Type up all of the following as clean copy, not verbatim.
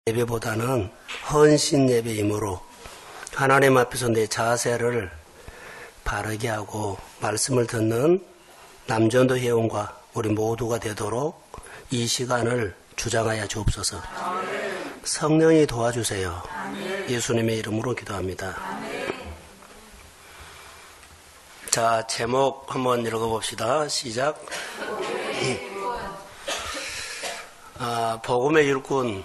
예배보다는 헌신 예배이므로 하나님 앞에서 내 자세를 바르게 하고 말씀을 듣는 남전도 회원과 우리 모두가 되도록 이 시간을 주장하여 주옵소서. 성령이 도와주세요. 예수님의 이름으로 기도합니다. 자, 제목 한번 읽어봅시다. 시작. 복음의 일꾼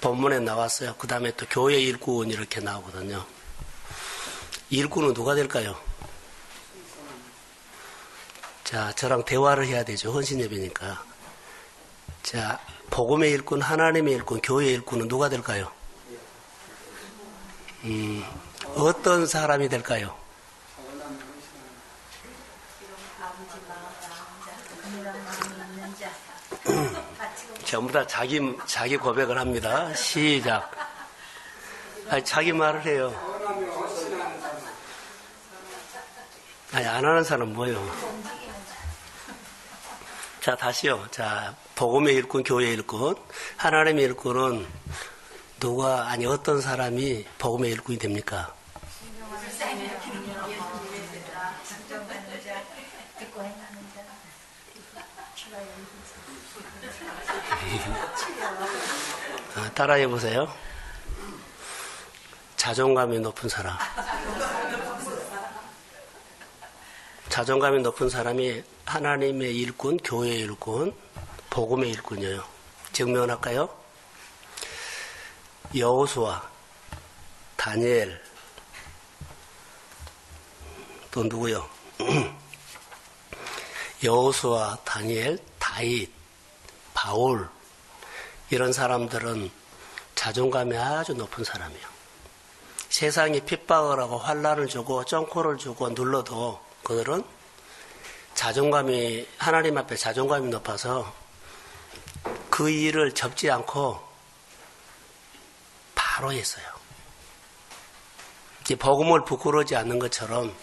본문에 나왔어요. 그 다음에 또 교회 일꾼 이렇게 나오거든요. 일꾼은 누가 될까요? 자, 저랑 대화를 해야 되죠. 헌신 예배니까. 자, 복음의 일꾼, 하나님의 일꾼, 교회 일꾼은 누가 될까요? 어떤 사람이 될까요? 전부 다 자기 고백을 합니다. 시작. 아니, 자기 말을 해요. 아니, 안 하는 사람 뭐예요? 자, 다시요. 자, 복음의 일꾼, 교회 일꾼, 하나님의 일꾼은 어떤 사람이 복음의 일꾼이 됩니까? 따라해 보세요. 자존감이 높은 사람. 자존감이 높은 사람이 하나님의 일꾼, 교회의 일꾼, 복음의 일꾼이에요. 증명할까요? 여호수아, 다니엘, 또 누구요? 여호수아, 다니엘, 다윗, 바울, 이런 사람들은 자존감이 아주 높은 사람이에요. 세상이 핍박을 하고 환난을 주고 쫑코를 주고 눌러도 그들은 하나님 앞에 자존감이 높아서 그 일을 접지 않고 바로 했어요. 복음을 부끄러워하지 않는 것처럼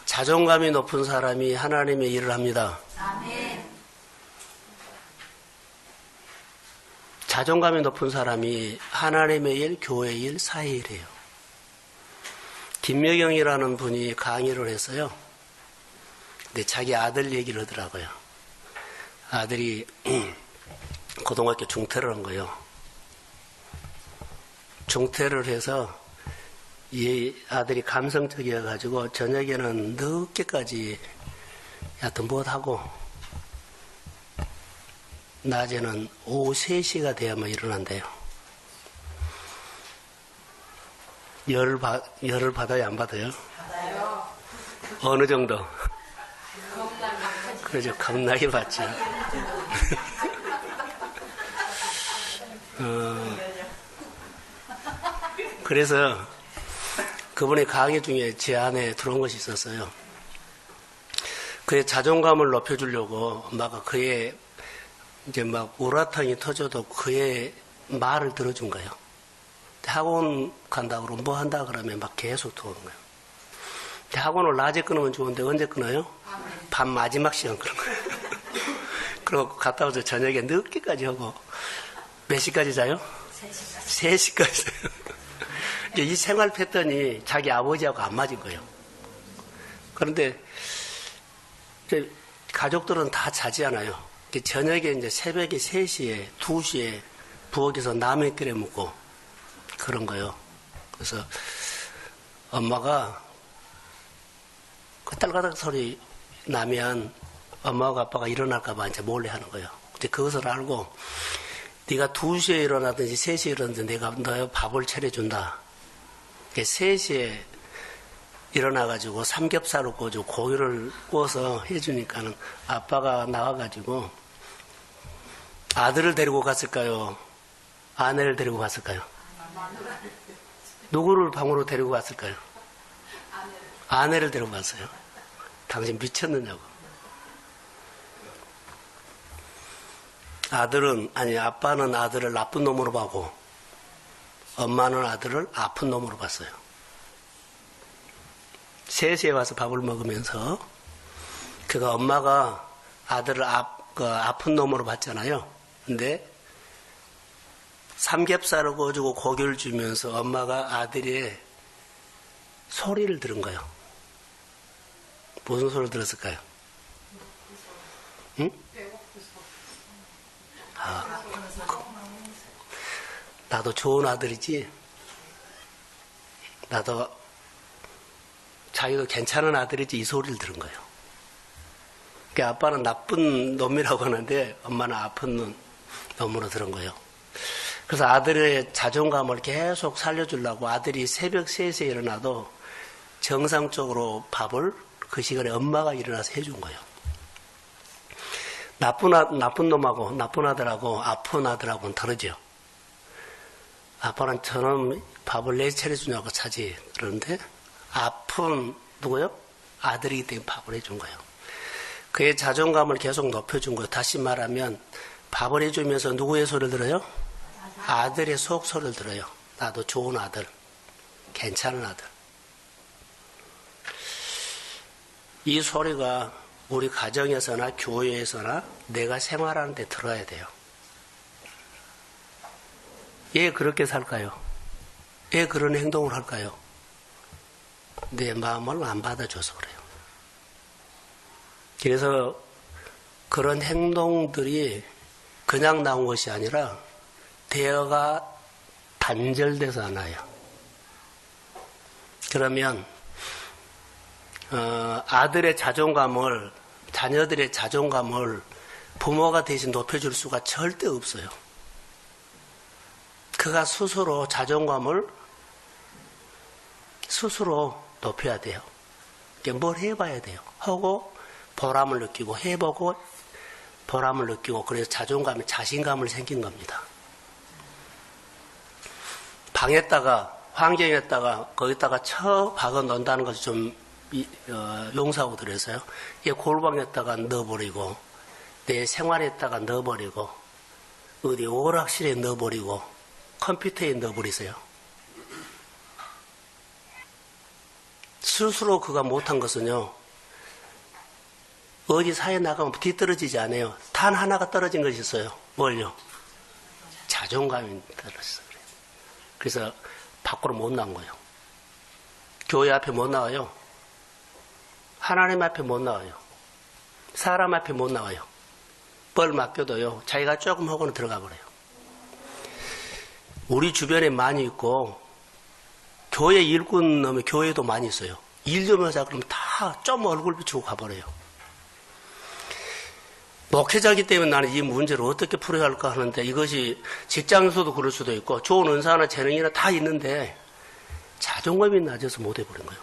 자존감이 높은 사람이 하나님의 일을 합니다. 아멘. 자존감이 높은 사람이 하나님의 일, 교회의 일, 사회의 일이에요. 김여경이라는 분이 강의를 했어요. 근데 자기 아들 얘기를 하더라고요. 아들이 고등학교 중퇴를 한 거예요. 중퇴를 해서 이 아들이 감성적이어가지고 저녁에는 늦게까지 하여튼 무엇하고 낮에는 오후 3시가 돼야만 일어난대요. 열을 받아요, 안 받아요? 받아요. 어느 정도? 그러죠. 겁나게 받죠. 그래서 그분의 강의 중에 제 안에 들어온 것이 있었어요. 그의 자존감을 높여주려고 엄마가 그의 이제 막 우라통이 터져도 그의 말을 들어준 거예요. 학원 간다고 그러면 뭐 한다 그러면 막 계속 들어오는 거예요. 학원을 낮에 끊으면 좋은데 언제 끊어요? 밤 마지막 시간 끊은 거예요. 그리고 갔다 와서 저녁에 늦게까지 하고 몇 시까지 자요? 3시까지 자요. 이 생활 패턴이 자기 아버지하고 안 맞은 거예요. 그런데 가족들은 다 자지 않아요. 저녁에 이제 새벽에 3시에, 2시에 부엌에서 라면 끓여 먹고 그런 거예요. 그래서 엄마가 그 딸가닥 소리 나면 엄마하고 아빠가 일어날까봐 이제 몰래 하는 거예요. 근데 그것을 알고 네가 2시에 일어나든지 3시에 일어나든지 내가 너 밥을 차려준다. 3시에 일어나가지고 삼겹살을 구워주고 고기를 구워서 해주니까는 아빠가 나와가지고 아들을 데리고 갔을까요? 아내를 데리고 갔을까요? 누구를 방으로 데리고 갔을까요? 아내를 데리고 갔어요. 당신 미쳤느냐고. 아빠는 아들을 나쁜 놈으로 보고 엄마는 아들을 아픈 놈으로 봤어요. 3시에 와서 밥을 먹으면서 그가 엄마가 아들을 아픈 놈으로 봤잖아요. 근데 삼겹살을 구워주고 고기를 주면서 엄마가 아들의 소리를 들은 거예요. 무슨 소리를 들었을까요? 응? 나도 좋은 아들이지. 나도 자기도 괜찮은 아들이지. 이 소리를 들은 거예요. 그러니까 아빠는 나쁜 놈이라고 하는데 엄마는 아픈 놈으로 들은 거예요. 그래서 아들의 자존감을 계속 살려주려고 아들이 새벽 3시에 일어나도 정상적으로 밥을 그 시간에 엄마가 일어나서 해준 거예요. 나쁜 놈하고 나쁜 아들하고 아픈 아들하고는 다르죠. 아빠는 저놈 밥을 내 차려주냐고 차지. 그런데 아픈 누구요? 아들이기 때문에 밥을 해준 거예요. 그의 자존감을 계속 높여준 거예요. 다시 말하면 밥을 해주면서 누구의 소리를 들어요? 아들의 속 소리를 들어요. 나도 좋은 아들, 괜찮은 아들. 이 소리가 우리 가정에서나 교회에서나 내가 생활하는 데 들어야 돼요. 왜 그렇게 살까요? 왜 그런 행동을 할까요? 내 마음을 안 받아줘서 그래요. 그래서 그런 행동들이 그냥 나온 것이 아니라 대화가 단절돼서 나요. 그러면 아들의 자존감을, 자녀들의 자존감을 부모가 대신 높여줄 수가 절대 없어요. 그가 스스로 자존감을 스스로 높여야 돼요. 뭘 해봐야 돼요. 하고 보람을 느끼고 해보고 보람을 느끼고 그래서 자존감에 자신감을 생긴 겁니다. 방에다가 환경에다가 거기다가 박아 놓는다는 것을 좀 용서하고 드려서요. 이 골방에다가 넣어버리고 내 생활에다가 넣어버리고 어디 오락실에 넣어버리고 컴퓨터에 넣어버리세요. 스스로 그가 못한 것은요. 어디 사회에 나가면 뒤떨어지지 않아요. 단 하나가 떨어진 것이 있어요. 뭘요? 자존감이 떨어졌어요. 그래서 밖으로 못 나온 거예요. 교회 앞에 못 나와요. 하나님 앞에 못 나와요. 사람 앞에 못 나와요. 벌 맡겨도요. 자기가 조금 하고는 들어가 버려요. 우리 주변에 많이 있고 교회 일꾼 놈의 교회도 많이 있어요. 일 좀 하자 그러면 다 좀 얼굴 비추고 가버려요. 목회자이기 때문에 나는 이 문제를 어떻게 풀어야 할까 하는데 이것이 직장에서도 그럴 수도 있고 좋은 은사나 재능이나 다 있는데 자존감이 낮아서 못 해버린 거예요.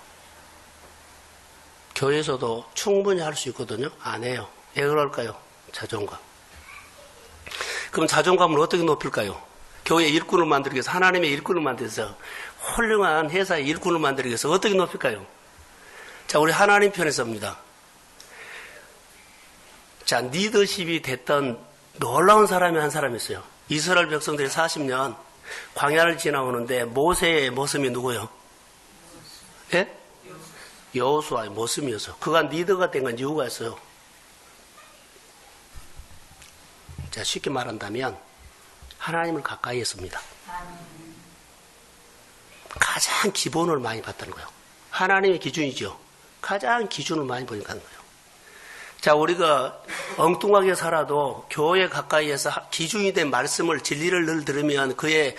교회에서도 충분히 할 수 있거든요. 안 해요. 왜 그럴까요? 자존감. 그럼 자존감을 어떻게 높일까요? 교회 일꾼을 만들기 위해서 하나님의 일꾼을 만들어서 훌륭한 회사의 일꾼을 만들기 위해서 어떻게 높일까요? 자, 우리 하나님 편에서입니다. 자, 리더십이 됐던 놀라운 사람이 한 사람이 있어요. 이스라엘 백성들이 40년 광야를 지나오는데 모세의 모습이 누구예요? 예? 여호수아의 모습이었어. 그가 리더가 된 건 이유가 있어요. 자, 쉽게 말한다면 하나님을 가까이 했습니다. 가장 기본을 많이 봤다는 거예요. 하나님의 기준이죠. 가장 기준을 많이 보니까 하는 거예요. 자, 우리가 엉뚱하게 살아도 교회 가까이에서 기준이 된 말씀을 진리를 늘 들으면 그의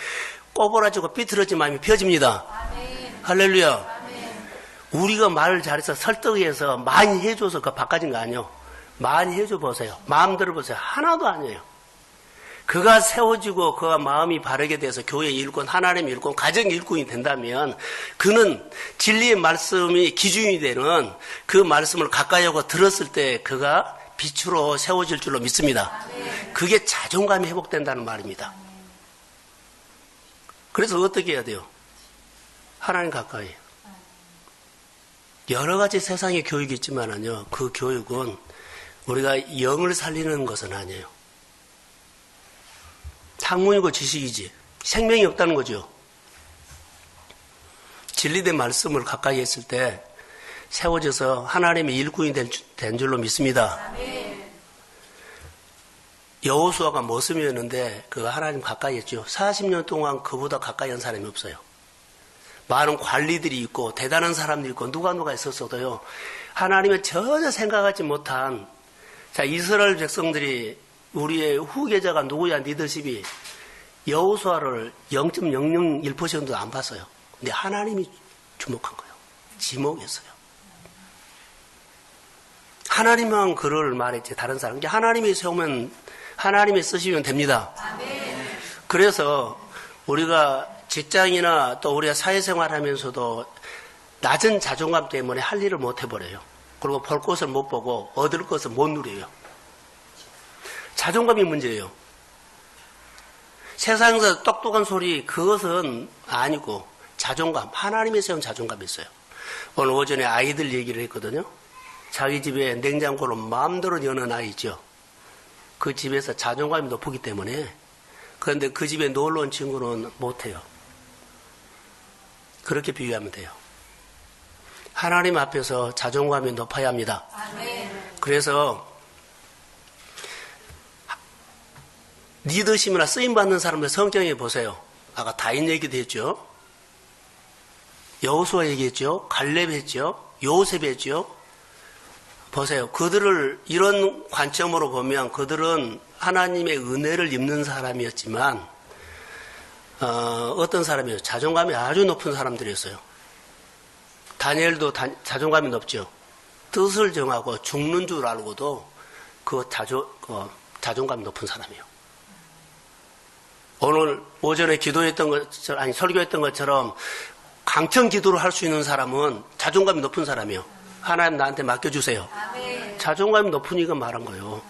꼬부라지고 삐뚤어진 마음이 펴집니다. 아멘. 할렐루야. 아멘. 우리가 말을 잘해서 설득해서 많이 해줘서 그 바꿔진 거 아니에요. 많이 해줘 보세요. 마음 들어보세요. 하나도 아니에요. 그가 세워지고 그가 마음이 바르게 돼서 교회 일꾼, 하나님 일꾼, 가정 일꾼이 된다면 그는 진리의 말씀이 기준이 되는 그 말씀을 가까이 하고 들었을 때 그가 빛으로 세워질 줄로 믿습니다. 그게 자존감이 회복된다는 말입니다. 그래서 어떻게 해야 돼요? 하나님 가까이. 여러 가지 세상의 교육이 있지만은요, 그 교육은 우리가 영을 살리는 것은 아니에요. 학문이고 지식이지. 생명이 없다는 거죠. 진리된 말씀을 가까이 했을 때 세워져서 하나님의 일꾼이 된 줄로 믿습니다. 아멘. 여호수아가 모습이었는데 그 하나님 가까이 했죠. 40년 동안 그보다 가까이 한 사람이 없어요. 많은 관리들이 있고 대단한 사람들이 있고 누가 있었어도요. 하나님의 전혀 생각하지 못한 자 이스라엘 백성들이 우리의 후계자가 누구야 리더십이 여호수아를 0.001%도 안 봤어요. 근데 하나님이 주목한 거예요. 지목했어요. 하나님만 그를 말했지 다른 사람. 하나님이 세우면 하나님이 쓰시면 됩니다. 아멘. 그래서 우리가 직장이나 또 우리가 사회생활 하면서도 낮은 자존감 때문에 할 일을 못 해버려요. 그리고 볼 것을 못 보고 얻을 것을 못 누려요. 자존감이 문제예요. 세상에서 똑똑한 소리 그것은 아니고 자존감, 하나님이 세운 자존감이 있어요. 오늘 오전에 아이들 얘기를 했거든요. 자기 집에 냉장고를 마음대로 여는 아이 있죠. 그 집에서 자존감이 높기 때문에 그런데 그 집에 놀러 온 친구는 못해요. 그렇게 비유하면 돼요. 하나님 앞에서 자존감이 높아야 합니다. 그래서 리더십이나 쓰임받는 사람들 성경에 보세요. 아까 다인 얘기도 했죠. 여호수아 얘기했죠. 갈렙 했죠. 요셉 했죠. 보세요. 그들을 이런 관점으로 보면 그들은 하나님의 은혜를 입는 사람이었지만 어떤 사람이에요? 자존감이 아주 높은 사람들이었어요. 다니엘도 자존감이 높죠. 뜻을 정하고 죽는 줄 알고도 그 자존감이 높은 사람이에요. 오늘 오전에 기도했던 것처럼 아니 설교했던 것처럼 강청 기도를 할 수 있는 사람은 자존감이 높은 사람이에요. 하나님 나한테 맡겨주세요. 아멘. 자존감이 높으니까 말한 거예요.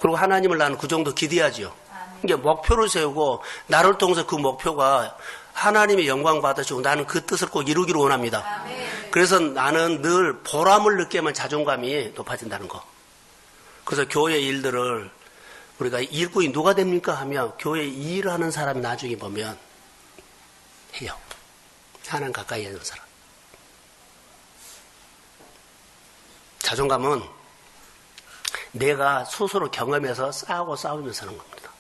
그리고 하나님을 나는 그 정도 기대하지요. 이게 목표를 세우고 나를 통해서 그 목표가 하나님의 영광 받으시고 나는 그 뜻을 꼭 이루기를 원합니다. 아멘. 그래서 나는 늘 보람을 느끼면 자존감이 높아진다는 거. 그래서 교회 일들을 우리가 일꾼이 누가 됩니까 하면 교회 일을 하는 사람이 나중에 보면 해요. 하나님 가까이 하는 사람. 자존감은 내가 스스로 경험해서 싸우면서 하는 겁니다.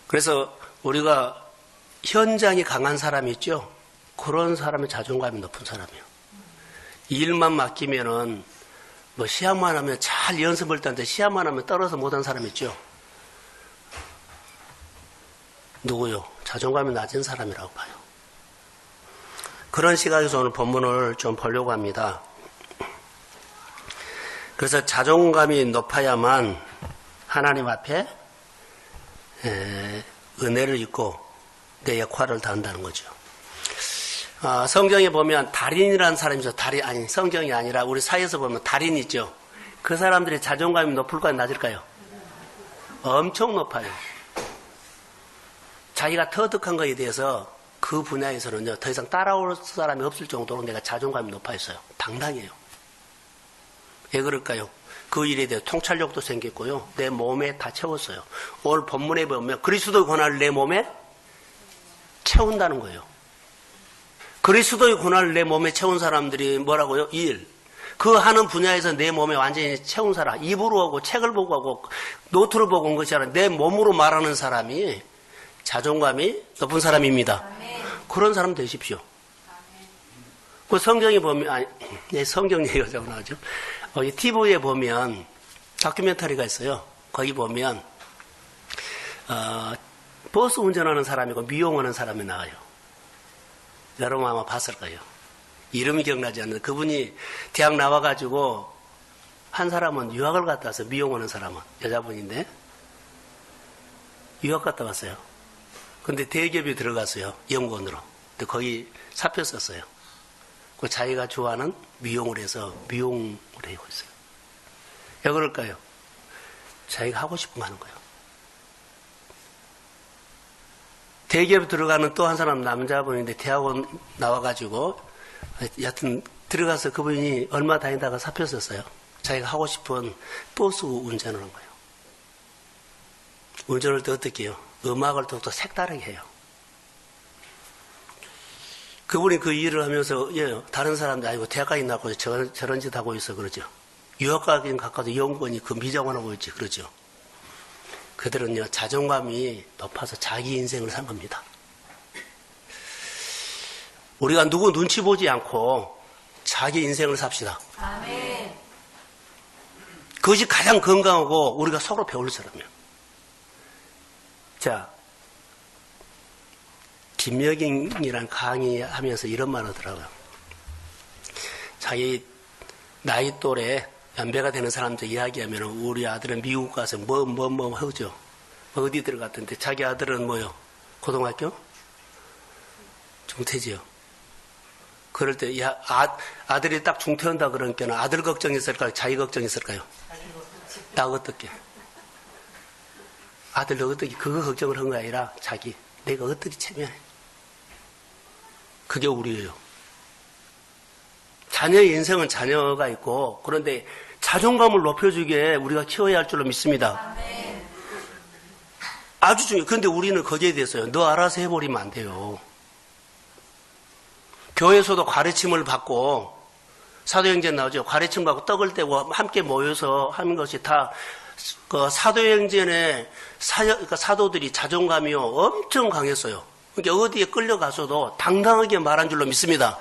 그래서 우리가 현장이 강한 사람이 있죠? 그런 사람이 자존감이 높은 사람이에요. 일만 맡기면은 뭐 시합만 하면 잘 연습을 했는데 시합만 하면 떨어서 못한 사람 있죠? 누구요? 자존감이 낮은 사람이라고 봐요. 그런 시각에서 오늘 본문을 좀 보려고 합니다. 그래서 자존감이 높아야만 하나님 앞에 은혜를 입고 내 역할을 다한다는 거죠. 성경에 보면 달인이라는 사람이 있죠. 성경이 아니라 우리 사회에서 보면 달인 있죠. 그 사람들이 자존감이 높을까요? 낮을까요? 엄청 높아요. 자기가 터득한 것에 대해서 그 분야에서는요, 더 이상 따라올 사람이 없을 정도로 내가 자존감이 높아 있어요. 당당해요. 왜 그럴까요? 그 일에 대해 통찰력도 생겼고요. 내 몸에 다 채웠어요. 오늘 본문에 보면 그리스도의 고난을 내 몸에 채운다는 거예요. 그리스도의 고난을 내 몸에 채운 사람들이 뭐라고요? 일. 그 하는 분야에서 내 몸에 완전히 채운 사람. 입으로 하고 책을 보고 하고 노트를 보고 온 것이 아니라 내 몸으로 말하는 사람이 자존감이 높은 사람입니다. 아멘. 그런 사람 되십시오. 아멘. 그 성경에 보면, 성경 얘기가 자꾸 나오죠. TV에 보면 다큐멘터리가 있어요. 거기 보면, 버스 운전하는 사람이고 미용하는 사람이 나와요. 여러분 아마 봤을 거예요. 이름이 기억나지 않는데 그분이 대학 나와가지고 한 사람은 유학을 갔다 왔어요. 미용하는 사람은 여자분인데 유학 갔다 왔어요. 근데 대기업에 들어갔어요. 연구원으로. 근데 거기 사표 썼어요. 그 자기가 좋아하는 미용을 해서 미용을 하고 있어요. 왜 그럴까요? 자기가 하고 싶은 거 하는 거예요. 대기업에 들어가는 또 한 사람 남자분인데 대학원 나와가지고 여하튼 들어가서 그분이 얼마 다니다가 사표 썼어요. 자기가 하고 싶은 버스 운전을 한 거예요. 운전을 또 어떻게 해요? 음악을 또 색다르게 해요. 그분이 그 일을 하면서 다른 사람들 아이고 대학까지 나고 저런 짓 하고 있어 그러죠. 유학가긴 가까워도 연구원이 그 미장원하고 있지, 그러죠. 그들은요, 자존감이 높아서 자기 인생을 산 겁니다. 우리가 누구 눈치 보지 않고 자기 인생을 삽시다. 아멘. 그것이 가장 건강하고 우리가 서로 배울 사람이에요. 자, 김여경이란 강의하면서 이런 말 하더라고요. 자기 나이 또래 연배가 되는 사람들 이야기하면 우리 아들은 미국 가서 뭐 하죠. 어디 들어갔던데 자기 아들은 뭐요? 고등학교? 중퇴지요. 그럴 때 야, 아들이 딱 중퇴한다 그러니까 아들 걱정했을까요? 자기 걱정했을까요? 나 어떻게? 아들 너 어떻게? 그거 걱정을 한 거 아니라 자기 내가 어떻게 체면해? 그게 우리예요. 자녀의 인생은 자녀가 있고 그런데 자존감을 높여주게 우리가 키워야 할 줄로 믿습니다. 아주 중요해요. 그런데 우리는 거기에 대해서요. 너 알아서 해버리면 안 돼요. 교회에서도 가르침을 받고 사도행전 나오죠. 가르침 받고 떡을 떼고 함께 모여서 하는 것이 다 그 사도행전의 그러니까 사도들이 자존감이요 엄청 강했어요. 그러니까 어디에 끌려가서도 당당하게 말한 줄로 믿습니다.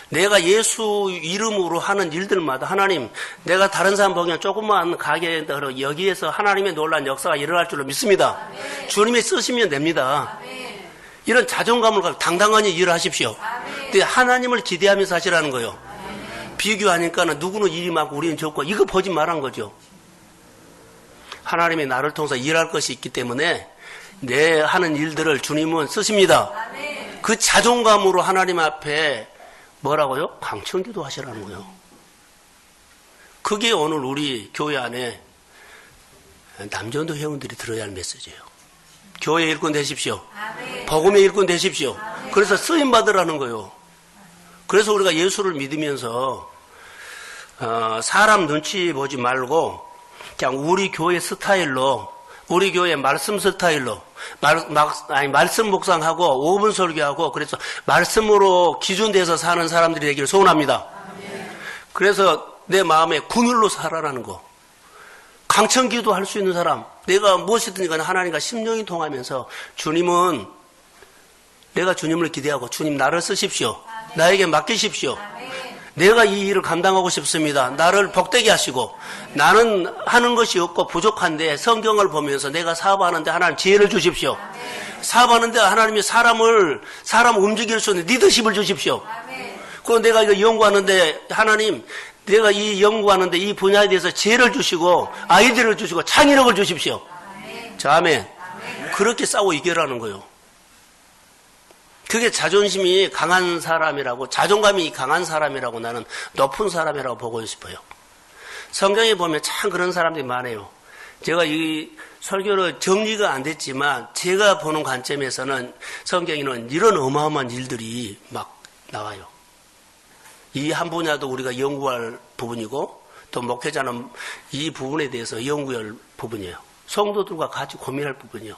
내가 예수 이름으로 하는 일들마다 하나님, 내가 다른 사람 보기엔 조그만 가게에 여기에서 하나님의 놀라운 역사가 일어날 줄로 믿습니다. 아멘. 주님이 쓰시면 됩니다. 아멘. 이런 자존감을 가지고 당당하게 일을 하십시오. 근데 하나님을 기대하면서 하시라는 거예요. 아멘. 비교하니까는 누구는 일이 많고 우리는 적고 이거 보지 말한 거죠. 하나님이 나를 통해서 일할 것이 있기 때문에 내 하는 일들을 주님은 쓰십니다. 아멘. 그 자존감으로 하나님 앞에 뭐라고요? 강청기도 하시라는 거예요. 그게 오늘 우리 교회 안에 남전도 회원들이 들어야 할 메시지예요. 교회 일꾼 되십시오. 아멘. 복음의 일꾼 되십시오. 아멘. 그래서 쓰임 받으라는 거예요. 그래서 우리가 예수를 믿으면서 사람 눈치 보지 말고 그냥 우리 교회 스타일로 우리 교회 말씀 스타일로 말씀 묵상하고 5분 설교하고 그래서 말씀으로 기준돼서 사는 사람들이 되기를 소원합니다. 그래서 내 마음에 궁율로 살아라는 거. 강청기도 할 수 있는 사람. 내가 무엇이든지 간에 하나님과 심령이 통하면서 주님은 내가 주님을 기대하고 주님 나를 쓰십시오. 나에게 맡기십시오. 내가 이 일을 감당하고 싶습니다. 나를 복되게 하시고 나는 하는 것이 없고 부족한데 성경을 보면서 내가 사업하는데 하나님 지혜를 주십시오. 사업하는데 하나님이 사람 움직일 수 있는 리더십을 주십시오. 그리고 내가 이거 연구하는데 하나님 내가 이 연구하는데 이 분야에 대해서 지혜를 주시고 아이디어를 주시고 창의력을 주십시오. 자, 아멘. 그렇게 싸워 이겨라는 거예요. 그게 자존심이 강한 사람이라고, 자존감이 강한 사람이라고 나는 높은 사람이라고 보고 싶어요. 성경에 보면 참 그런 사람들이 많아요. 제가 이 설교를 정리가 안 됐지만 제가 보는 관점에서는 성경에는 이런 어마어마한 일들이 막 나와요. 이 한 분야도 우리가 연구할 부분이고 또 목회자는 이 부분에 대해서 연구할 부분이에요. 성도들과 같이 고민할 부분이에요.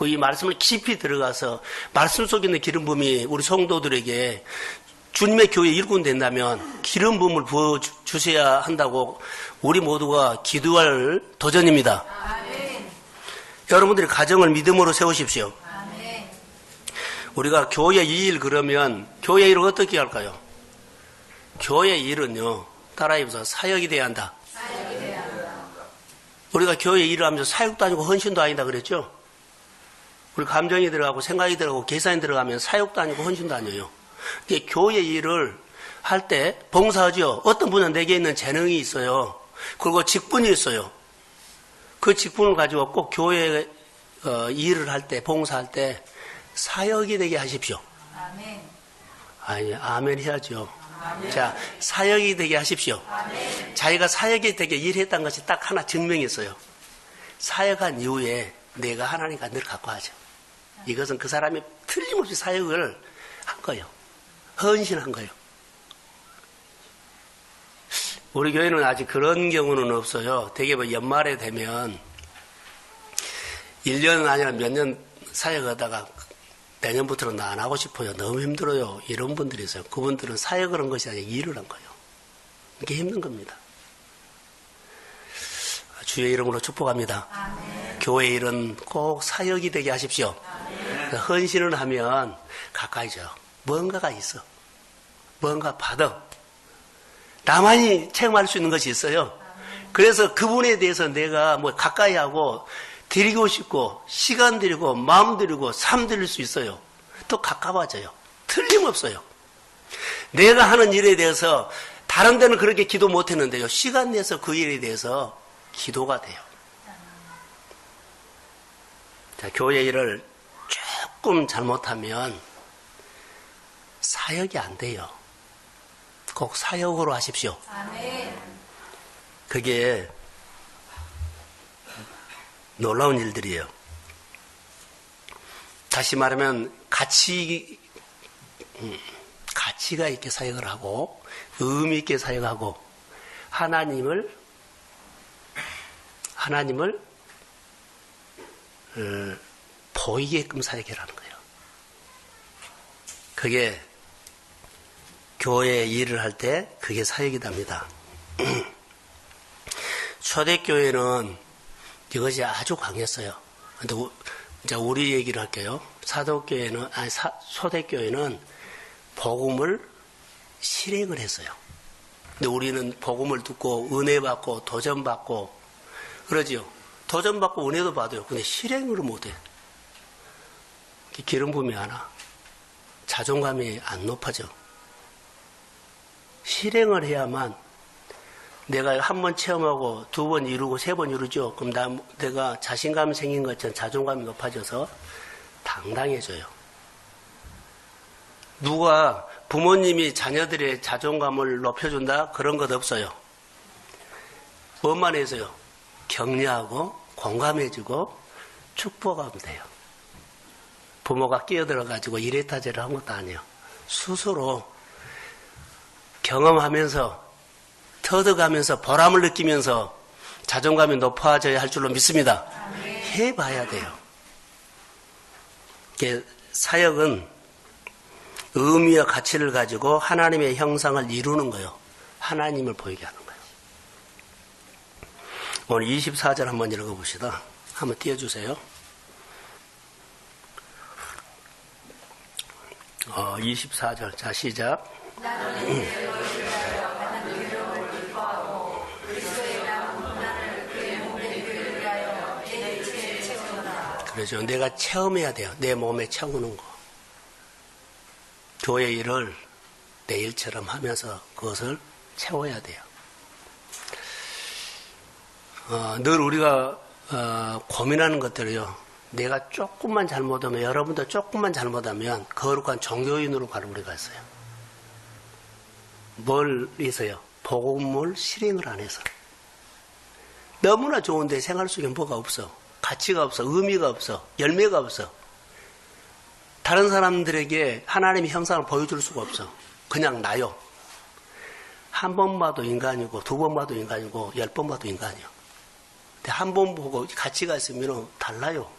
이 말씀을 깊이 들어가서 말씀 속에 있는 기름 부음이 우리 성도들에게 주님의 교회 일꾼 된다면 기름 부음을 부어주셔야 한다고 우리 모두가 기도할 도전입니다. 아멘. 여러분들이 가정을 믿음으로 세우십시오. 아멘. 우리가 교회 일 그러면 교회 일을 어떻게 할까요? 교회 일은요, 따라해보세요. 사역이 돼야 한다. 사역이 돼야 한다. 우리가 교회 일을 하면서 사역도 아니고 헌신도 아니다 그랬죠? 우리 감정이 들어가고 생각이 들어가고 계산이 들어가면 사역도 아니고 헌신도 아니에요. 교회 일을 할 때 봉사하죠. 어떤 분은 내게 있는 재능이 있어요. 그리고 직분이 있어요. 그 직분을 가지고 꼭 교회 일을 할 때 봉사할 때 사역이 되게 하십시오. 아멘. 아니, 아멘 해야죠. 아멘. 자, 사역이 되게 하십시오. 아멘. 자기가 사역이 되게 일했다는 것이 딱 하나 증명이 있어요. 사역한 이후에 내가 하나님과 늘 갖고 하죠. 이것은 그 사람이 틀림없이 사역을 한 거예요. 헌신한 거예요. 우리 교회는 아직 그런 경우는 없어요. 되게 뭐 연말에 되면 1년 아니라 몇 년 사역하다가 내년부터는 나 안 하고 싶어요. 너무 힘들어요. 이런 분들이 있어요. 그분들은 사역을 한 것이 아니라 일을 한 거예요. 이게 힘든 겁니다. 주의 이름으로 축복합니다. 교회 일은 꼭 사역이 되게 하십시오. 헌신을 하면 가까이져요. 뭔가가 있어. 뭔가 받아. 나만이 체험할 수 있는 것이 있어요. 그래서 그분에 대해서 내가 뭐 가까이 하고 드리고 싶고 시간 드리고 마음 드리고 삶 드릴 수 있어요. 또 가까워져요. 틀림없어요. 내가 하는 일에 대해서 다른 데는 그렇게 기도 못했는데요. 시간 내서 그 일에 대해서 기도가 돼요. 자, 교회 일을 조금 잘못하면 사역이 안 돼요. 꼭 사역으로 하십시오. 그게 놀라운 일들이에요. 다시 말하면 가치가 있게 사역을 하고 의미 있게 사역하고 하나님을 보이게끔 사역이라는 거예요. 그게 교회 일을 할 때 그게 사역이답니다. 초대교회는 이것이 아주 강했어요. 근데 이제 우리 얘기를 할게요. 초대교회는 복음을 실행을 했어요. 근데 우리는 복음을 듣고 은혜 받고 도전 받고 그러지요. 도전 받고 은혜도 받아요. 근데 실행을 못해. 기름 부음이 하나. 자존감이 안 높아져. 실행을 해야만 내가 한 번 체험하고 두 번 이루고 세 번 이루죠. 그럼 내가 자신감이 생긴 것처럼 자존감이 높아져서 당당해져요. 누가 부모님이 자녀들의 자존감을 높여준다? 그런 것 없어요. 뭐만 해서요? 격려하고 공감해주고 축복하면 돼요. 부모가 끼어들어가지고 이래타저래 한 것도 아니에요. 스스로 경험하면서 터득하면서 보람을 느끼면서 자존감이 높아져야 할 줄로 믿습니다. 해봐야 돼요. 사역은 의미와 가치를 가지고 하나님의 형상을 이루는 거예요. 하나님을 보이게 하는 거예요. 오늘 24절 한번 읽어봅시다. 한번 띄워주세요. 24절. 자, 시작. 그렇죠. 내가 체험해야 돼요. 내 몸에 채우는 거. 교회 일을 내 일처럼 하면서 그것을 채워야 돼요. 늘 우리가 고민하는 것들이요. 내가 조금만 잘못하면, 여러분도 조금만 잘못하면 거룩한 종교인으로 가는 우리가 있어요. 뭘 있어요? 복음을 실행을 안 해서. 너무나 좋은데 생활 속에 뭐가 없어. 가치가 없어. 의미가 없어. 열매가 없어. 다른 사람들에게 하나님의 형상을 보여줄 수가 없어. 그냥 나요. 한 번 봐도 인간이고, 두 번 봐도 인간이고, 10번 봐도 인간이요. 근데 한 번 보고 가치가 있으면 달라요.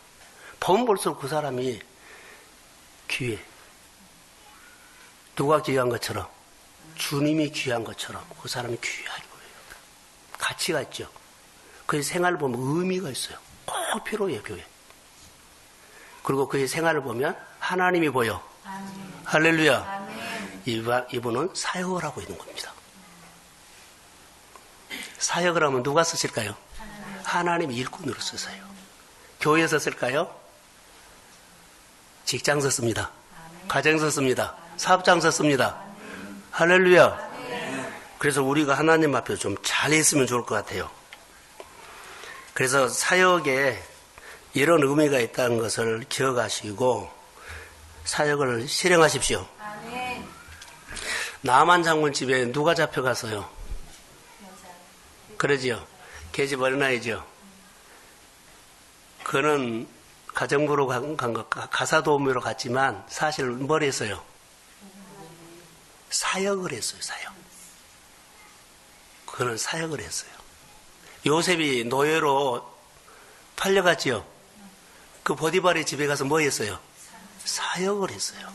보면 볼수록 그 사람이 귀해. 누가 귀한 것처럼? 주님이 귀한 것처럼 그 사람이 귀하게 보여요. 가치가 있죠. 그의 생활을 보면 의미가 있어요. 꼭 필요해요, 교회. 그리고 그의 생활을 보면 하나님이 보여. 아멘. 할렐루야. 아멘. 이분은 사역을 하고 있는 겁니다. 사역을 하면 누가 쓰실까요? 하나님이 일꾼으로 쓰세요. 교회에서 쓸까요? 직장에서 씁니다. 가정에서 씁니다. 사업장에서 씁니다. 할렐루야. 그래서 우리가 하나님 앞에 좀 잘했으면 좋을 것 같아요. 그래서 사역에 이런 의미가 있다는 것을 기억하시고 사역을 실행하십시오. 나만 장군 집에 누가 잡혀갔어요? 그러지요. 계집 어린아이죠. 그는 가정부로 간 것, 가사도우미로 갔지만 사실 뭘 했어요? 사역을 했어요. 사역. 그는 사역을 했어요. 요셉이 노예로 팔려갔지요. 그 보디발의 집에 가서 뭐 했어요? 사역을 했어요.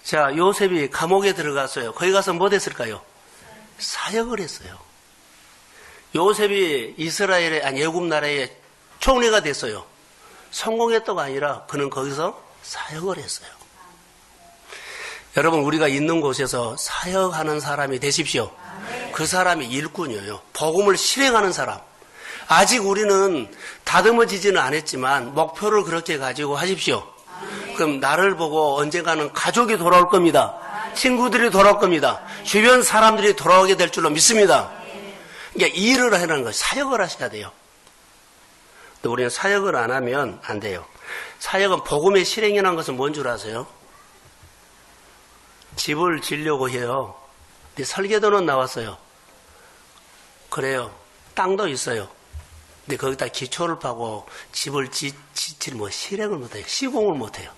자, 요셉이 감옥에 들어갔어요. 거기 가서 뭐 됐을까요? 사역을 했어요. 요셉이 이스라엘의, 아니, 애굽 나라의 총리가 됐어요. 성공했다가 아니라 그는 거기서 사역을 했어요. 여러분, 우리가 있는 곳에서 사역하는 사람이 되십시오. 그 사람이 일꾼이에요. 복음을 실행하는 사람. 아직 우리는 다듬어지지는 않았지만 목표를 그렇게 가지고 하십시오. 그럼 나를 보고 언젠가는 가족이 돌아올 겁니다. 친구들이 돌아올 겁니다. 주변 사람들이 돌아오게 될 줄로 믿습니다. 그러니까 일을 하는 거, 사역을 하셔야 돼요. 또 우리는 사역을 안 하면 안 돼요. 사역은 복음의 실행이라는 것은 뭔 줄 아세요? 집을 지으려고 해요. 근데 설계도는 나왔어요. 그래요. 땅도 있어요. 근데 거기다 기초를 파고 집을 실행을 못해요. 시공을 못해요.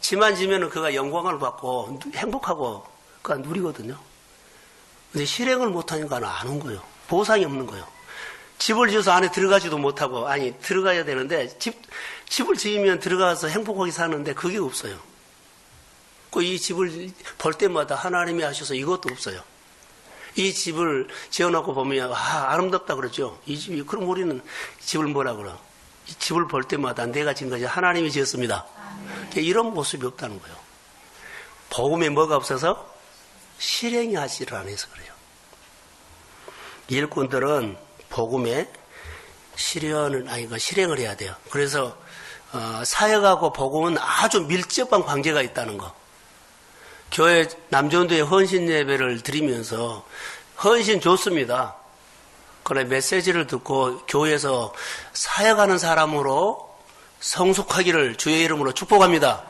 집만 지면은 그가 영광을 받고 행복하고 그가 누리거든요. 근데 실행을 못하니까 안 온 거예요. 보상이 없는 거예요. 집을 지어서 안에 들어가지도 못하고, 아니, 들어가야 되는데, 집을 지으면 들어가서 행복하게 사는데 그게 없어요. 이 집을 볼 때마다 하나님이 하셔서 이것도 없어요. 이 집을 지어놓고 보면, 아름답다 그러죠. 이 집이, 그럼 우리는 집을 뭐라 그러? 이 집을 볼 때마다 내가 지은 것이 하나님이 지었습니다. 이런 모습이 없다는 거예요. 복음에 뭐가 없어서? 실행이 하지를 않아서 그래요. 일꾼들은 복음에 실행을 해야 돼요. 그래서 사역하고 복음은 아주 밀접한 관계가 있다는 거. 교회 남전도에 헌신 예배를 드리면서 헌신 좋습니다. 그러나 메시지를 듣고 교회에서 사역하는 사람으로 성숙하기를 주의 이름으로 축복합니다.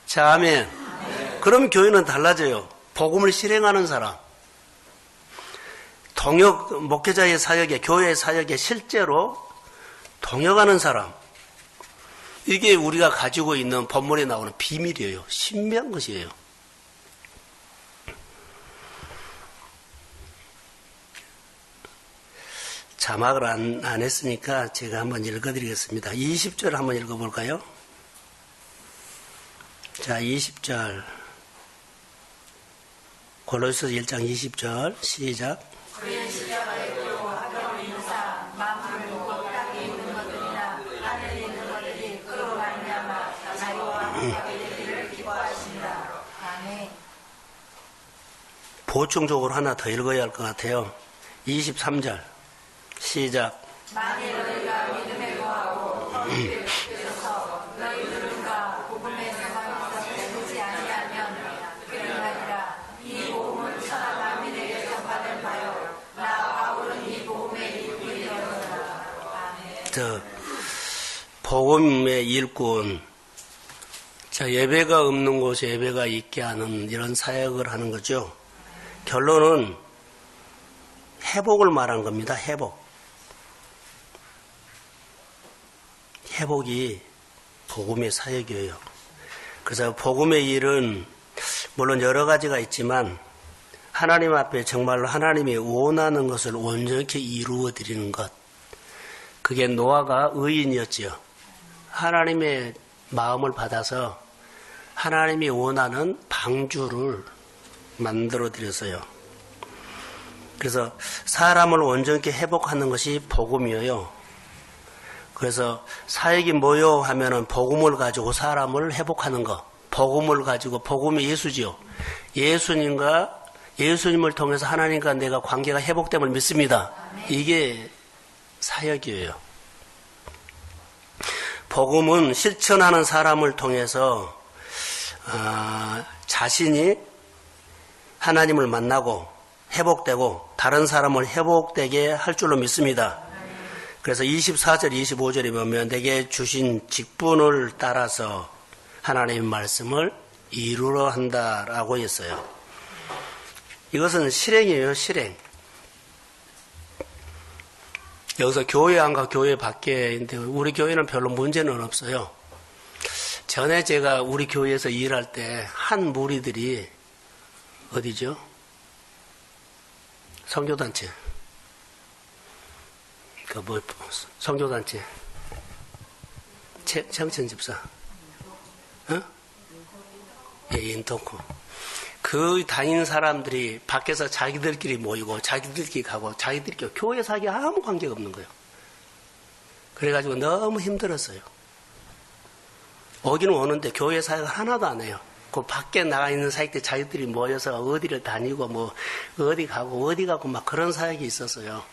자, 아멘. 그럼 교회는 달라져요. 복음을 실행하는 사람. 목회자의 사역에, 교회의 사역에 실제로 동역하는 사람. 이게 우리가 가지고 있는 본문에 나오는 비밀이에요. 신비한 것이에요. 자막을 안 했으니까 제가 한번 읽어드리겠습니다. 20절 한번 읽어볼까요? 자, 20절. 골로새서 1장 20절 시작. 그의 십자가의 도로 하경 인사 만물 보고 땅에 있는 것들이나 하늘에 있는 것들이 그로 말미암아 자유와 함께하게 되기를 기뻐하신다. 아멘. 보충적으로 하나 더 읽어야 할 것 같아요. 23절 시작. 만일 너희가 믿음에 거하고 너희를 붙들어서 너희 들음과 복음의 소망에서 배우지 아니하면 그러하리라. 이 복음은 천하 만민에게 전파된 바요 나 바울은 이 복음의 일꾼이 되었노라. 아멘. 복음의 일꾼. 자, 예배가 없는 곳에 예배가 있게 하는 이런 사역을 하는 거죠. 결론은 회복을 말한 겁니다. 회복이 복음의 사역이에요. 그래서 복음의 일은 물론 여러 가지가 있지만 하나님 앞에 정말로 하나님이 원하는 것을 온전히 이루어 드리는 것. 그게 노아가 의인이었지요. 하나님의 마음을 받아서 하나님이 원하는 방주를 만들어 드렸어요. 그래서 사람을 온전히 회복하는 것이 복음이에요. 그래서 사역이 뭐요 하면은 복음을 가지고 사람을 회복하는 것. 복음을 가지고, 복음이 예수지요. 예수님을 통해서 하나님과 내가 관계가 회복됨을 믿습니다. 이게 사역이에요. 복음은 실천하는 사람을 통해서 자신이 하나님을 만나고 회복되고 다른 사람을 회복되게 할 줄로 믿습니다. 그래서 24절, 25절에 보면 내게 주신 직분을 따라서 하나님의 말씀을 이루려 한다라고 했어요. 이것은 실행이에요, 실행. 여기서 교회 안과 교회 밖에인데 우리 교회는 별로 문제는 없어요. 전에 제가 우리 교회에서 일할 때 한 무리들이 어디죠? 선교단체. 선교단체. 정천 집사. 예, 인터코. 그 다니는 사람들이 밖에서 자기들끼리 모이고 자기들끼리 가고 자기들끼리 교회 사기 아무 관계가 없는 거예요. 그래가지고 너무 힘들었어요. 오기는 오는데 교회 사역을 하나도 안 해요. 그 밖에 나가 있는 사역들 자기들이 모여서 어디를 다니고 뭐 어디 가고 막 그런 사역이 있었어요.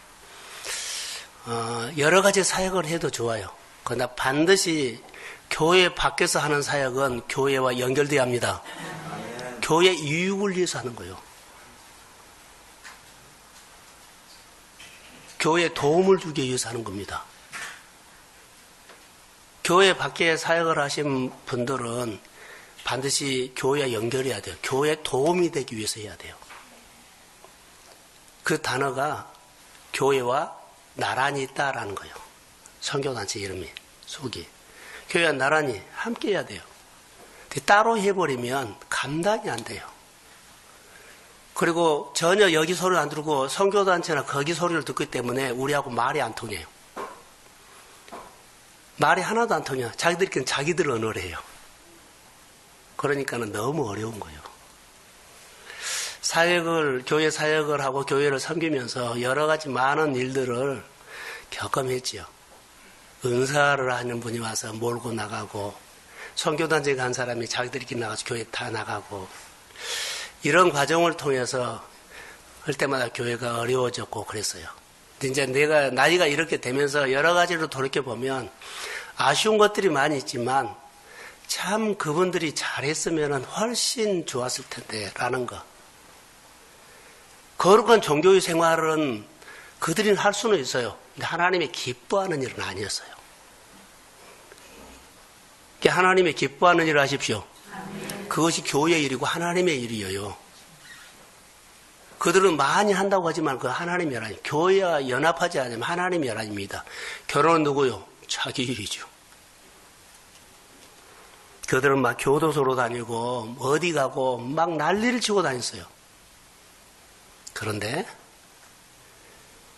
여러 가지 사역을 해도 좋아요. 그러나 반드시 교회 밖에서 하는 사역은 교회와 연결돼야 합니다. 교회 이익을 위해서 하는 거예요. 교회에 도움을 주기 위해서 하는 겁니다. 교회 밖에 사역을 하신 분들은 반드시 교회와 연결해야 돼요. 교회에 도움이 되기 위해서 해야 돼요. 그 단어가 교회와 나란히 있다라는 거예요. 선교단체 이름이, 속이. 교회와 나란히 함께 해야 돼요. 따로 해버리면 감당이 안 돼요. 그리고 전혀 여기 소리를 안 들고 선교단체나 거기 소리를 듣기 때문에 우리하고 말이 안 통해요. 말이 하나도 안 통해요. 자기들끼리는 자기들 언어를 해요. 그러니까는 너무 어려운 거예요. 교회 사역을 하고 교회를 섬기면서 여러 가지 많은 일들을 경험했지요. 은사를 하는 분이 와서 몰고 나가고, 선교단체에 간 사람이 자기들끼리 나가서 교회 다 나가고, 이런 과정을 통해서 할 때마다 교회가 어려워졌고 그랬어요. 이제 내가 나이가 이렇게 되면서 여러 가지로 돌이켜보면 아쉬운 것들이 많이 있지만 참 그분들이 잘했으면 훨씬 좋았을 텐데 라는 거. 거룩한 종교의 생활은 그들이 할 수는 있어요. 근데 하나님이 기뻐하는 일은 아니었어요. 하나님이 기뻐하는 일을 하십시오. 그것이 교회의 일이고 하나님의 일이에요. 그들은 많이 한다고 하지만 그 하나님의 일 아닙니다. 교회와 연합하지 않으면 하나님의 일 아닙니다. 결혼은 누구요? 자기 일이죠. 그들은 막 교도소로 다니고 어디 가고 막 난리를 치고 다녔어요. 그런데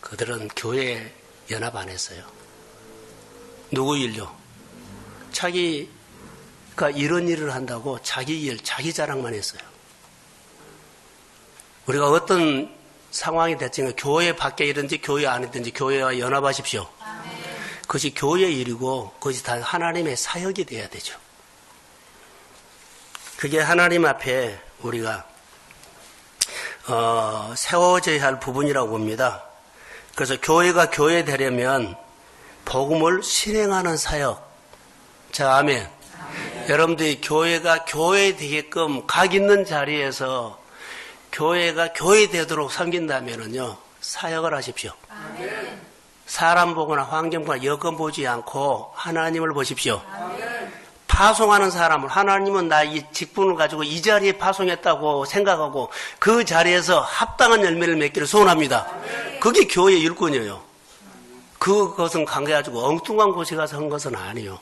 그들은 교회에 연합 안 했어요. 누구 일요? 자기가 이런 일을 한다고 자기 일, 자기 자랑만 했어요. 우리가 어떤 상황이 됐지만 교회 밖에 있든지 교회 안이든지 교회와 연합하십시오. 그것이 교회의 일이고 그것이 다 하나님의 사역이 돼야 되죠. 그게 하나님 앞에 우리가 세워져야 할 부분이라고 봅니다. 그래서 교회가 교회 되려면 복음을 실행하는 사역. 자, 아멘. 여러분들이 교회가 교회 되게끔 각 있는 자리에서 교회가 교회 되도록 섬긴다면은요, 사역을 하십시오. 아멘. 사람 보거나 환경 보거나 여건 보지 않고 하나님을 보십시오. 아멘. 파송하는 사람을 하나님은 나 이 직분을 가지고 이 자리에 파송했다고 생각하고 그 자리에서 합당한 열매를 맺기를 소원합니다. 아멘. 그게 교회의 일꾼이에요. 그것은 관계가지고 엉뚱한 곳에 가서 한 것은 아니에요.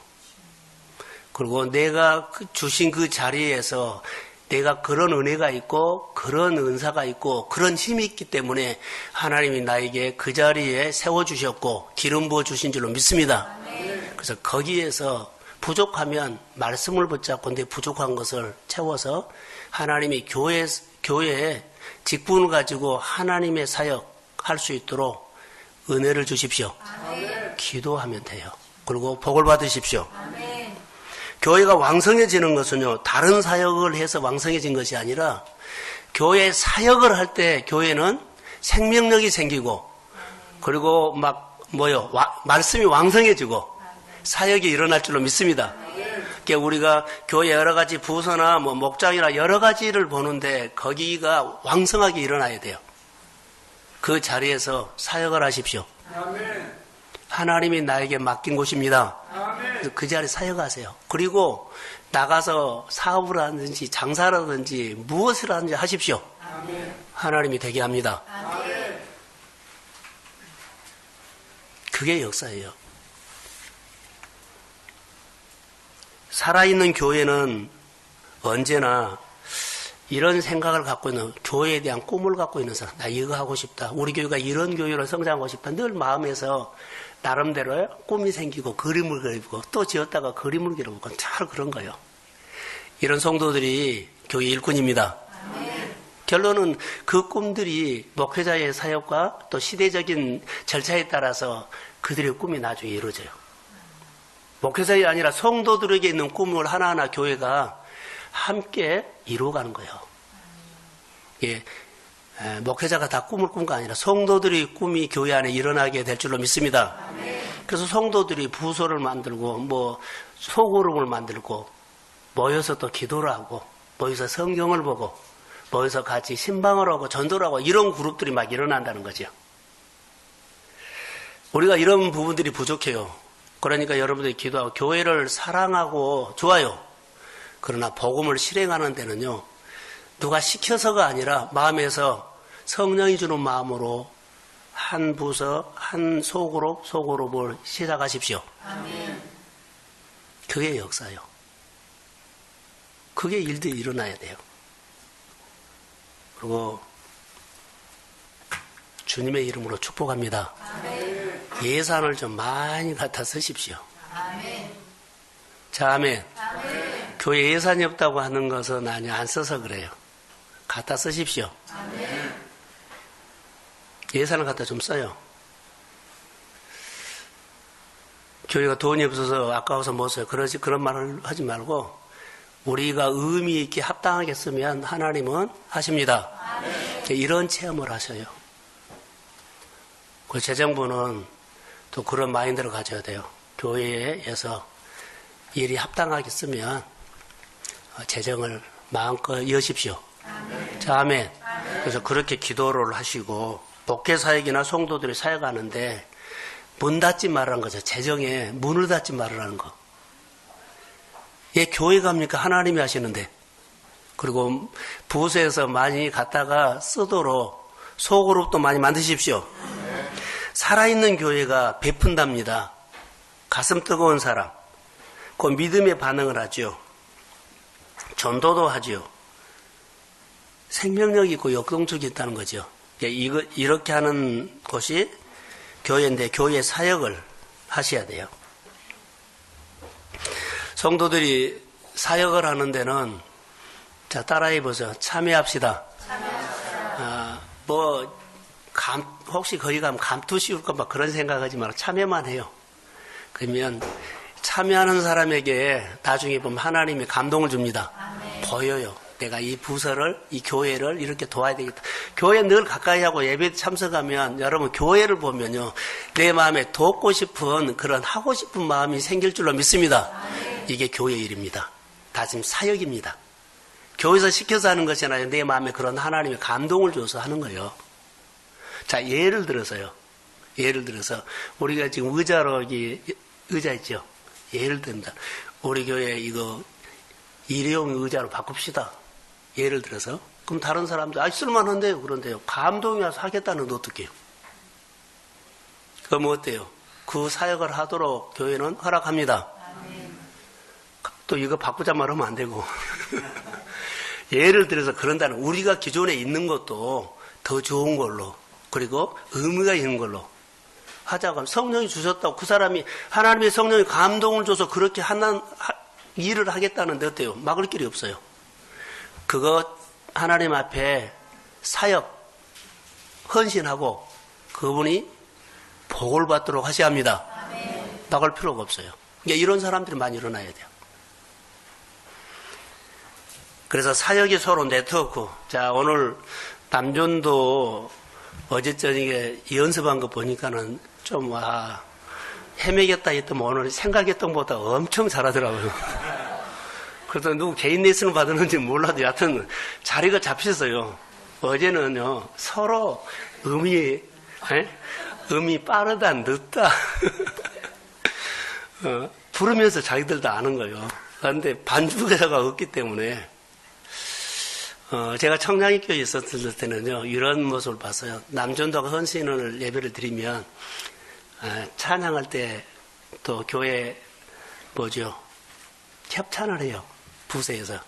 그리고 내가 주신 그 자리에서 내가 그런 은혜가 있고 그런 은사가 있고 그런 힘이 있기 때문에 하나님이 나에게 그 자리에 세워주셨고 기름 부어주신 줄로 믿습니다. 그래서 거기에서 부족하면 말씀을 붙잡고 내 부족한 것을 채워서 하나님이 교회에 직분을 가지고 하나님의 사역할 수 있도록 은혜를 주십시오. 기도하면 돼요. 그리고 복을 받으십시오. 교회가 왕성해지는 것은요, 다른 사역을 해서 왕성해진 것이 아니라, 교회 사역을 할 때 교회는 생명력이 생기고, 그리고 말씀이 왕성해지고, 사역이 일어날 줄로 믿습니다. 그러니까 우리가 교회 여러 가지 부서나 목장이나 여러 가지를 보는데, 거기가 왕성하게 일어나야 돼요. 그 자리에서 사역을 하십시오. 하나님이 나에게 맡긴 곳입니다. 그 자리에 사역하세요. 그리고 나가서 사업을 하든지 장사를 하든지 무엇을 하든지 하십시오. 하나님이 되게 합니다. 그게 역사예요. 살아있는 교회는 언제나 이런 생각을 갖고 있는, 교회에 대한 꿈을 갖고 있는 사람, 나 이거 하고 싶다, 우리 교회가 이런 교회로 성장하고 싶다, 늘 마음에서 나름대로 꿈이 생기고 그림을 그리고 또 지었다가 그림을 그려보고 잘 그런 거예요. 이런 성도들이 교회 일꾼입니다. 결론은 그 꿈들이 목회자의 사역과 또 시대적인 절차에 따라서 그들의 꿈이 나중에 이루어져요. 목회자이 아니라 성도들에게 있는 꿈을 하나하나 교회가 함께 이루어가는 거예요. 예, 목회자가 다 꿈을 꾼 거 아니라 성도들의 꿈이 교회 안에 일어나게 될 줄로 믿습니다. 그래서 성도들이 부서를 만들고 소그룹을 만들고 모여서 또 기도를 하고 모여서 성경을 보고 모여서 같이 신방을 하고 전도를 하고 이런 그룹들이 막 일어난다는 거죠. 우리가 이런 부분들이 부족해요. 그러니까 여러분들이 기도하고 교회를 사랑하고 좋아요. 그러나 복음을 실행하는 데는요. 누가 시켜서가 아니라 마음에서 성령이 주는 마음으로 한 부서, 한 소그룹을 시작하십시오. 아멘. 그게 역사요. 그게 일들이 일어나야 돼요. 그리고 주님의 이름으로 축복합니다. 아멘. 예산을 좀 많이 갖다 쓰십시오. 아멘. 자, 아멘. 아멘. 교회 예산이 없다고 하는 것은 아니 안 써서 그래요. 갖다 쓰십시오. 아멘. 예산을 갖다 좀 써요. 교회가 돈이 없어서 아까워서 못 써요. 그런 말을 하지 말고 우리가 의미 있게 합당하게 쓰면 하나님은 하십니다. 아멘. 이런 체험을 하셔요. 그 재정부는 또 그런 마인드를 가져야 돼요. 교회에서 일이 합당하게 쓰면 재정을 마음껏 여십시오. 아멘. 자, 아멘. 아멘. 그래서 그렇게 기도를 하시고 목회 사역이나 성도들이 사역하는데 문 닫지 말라는 거죠. 재정에 문을 닫지 말라는 거. 예, 교회 갑니까? 하나님이 하시는데. 그리고 부서에서 많이 갖다가 쓰도록 소그룹도 많이 만드십시오. 살아있는 교회가 베푼답니다. 가슴 뜨거운 사람. 그 믿음의 반응을 하죠. 전도도 하죠. 생명력이 있고 역동적이 있다는 거죠. 이렇게 하는 곳이 교회인데 교회 사역을 하셔야 돼요. 성도들이 사역을 하는 데는 자 따라해 보세요. 참여합시다. 혹시 거기 가면 감투 씌울까 막 그런 생각하지 말고 참여만 해요. 그러면 참여하는 사람에게 나중에 보면 하나님이 감동을 줍니다. 아멘. 보여요. 내가 이 부서를, 이 교회를 이렇게 도와야 되겠다. 교회 늘 가까이 하고 예배 참석하면 여러분 교회를 보면요. 내 마음에 돕고 싶은 그런 하고 싶은 마음이 생길 줄로 믿습니다. 아멘. 이게 교회 일입니다. 다 지금 사역입니다. 교회에서 시켜서 하는 것이 아니라 내 마음에 그런 하나님의 감동을 줘서 하는 거예요. 자, 예를 들어서 우리가 지금 의자 있죠? 예를 든다. 우리 교회 이거 일회용 의자로 바꿉시다. 예를 들어서. 그럼 다른 사람들, 쓸만한데요. 그런데요. 감동이 와서 하겠다는데 어떡해요? 그럼 어때요? 그 사역을 하도록 교회는 허락합니다. 또 이거 바꾸자 말하면 안 되고. 예를 들어서 그런다는 우리가 기존에 있는 것도 더 좋은 걸로 그리고 의미가 있는 걸로 하자고 하면 성령이 주셨다고 그 사람이 하나님의 성령이 감동을 줘서 그렇게 일을 하겠다는데 어때요? 막을 길이 없어요. 그거 하나님 앞에 사역 헌신하고 그분이 복을 받도록 하셔야 합니다. 아멘. 막을 필요가 없어요. 그러니까 이런 사람들이 많이 일어나야 돼요. 그래서 사역이 서로 네트워크. 자, 오늘 남존도 어제 저녁에 연습한 거 보니까는 좀, 헤매겠다 했더니 오늘 생각했던 것보다 엄청 잘하더라고요. 그래서 누구 개인 레슨을 받았는지 몰라도 여하튼 자리가 잡혔어요. 어제는요, 서로 음이 빠르다, 늦다. 부르면서 자기들도 아는 거예요. 그런데 반주자가 없기 때문에 제가 청량리교에 있었을 때는요, 이런 모습을 봤어요. 남전도가 헌신을 예배를 드리면, 찬양할 때 또 교회, 협찬을 해요. 부서에서.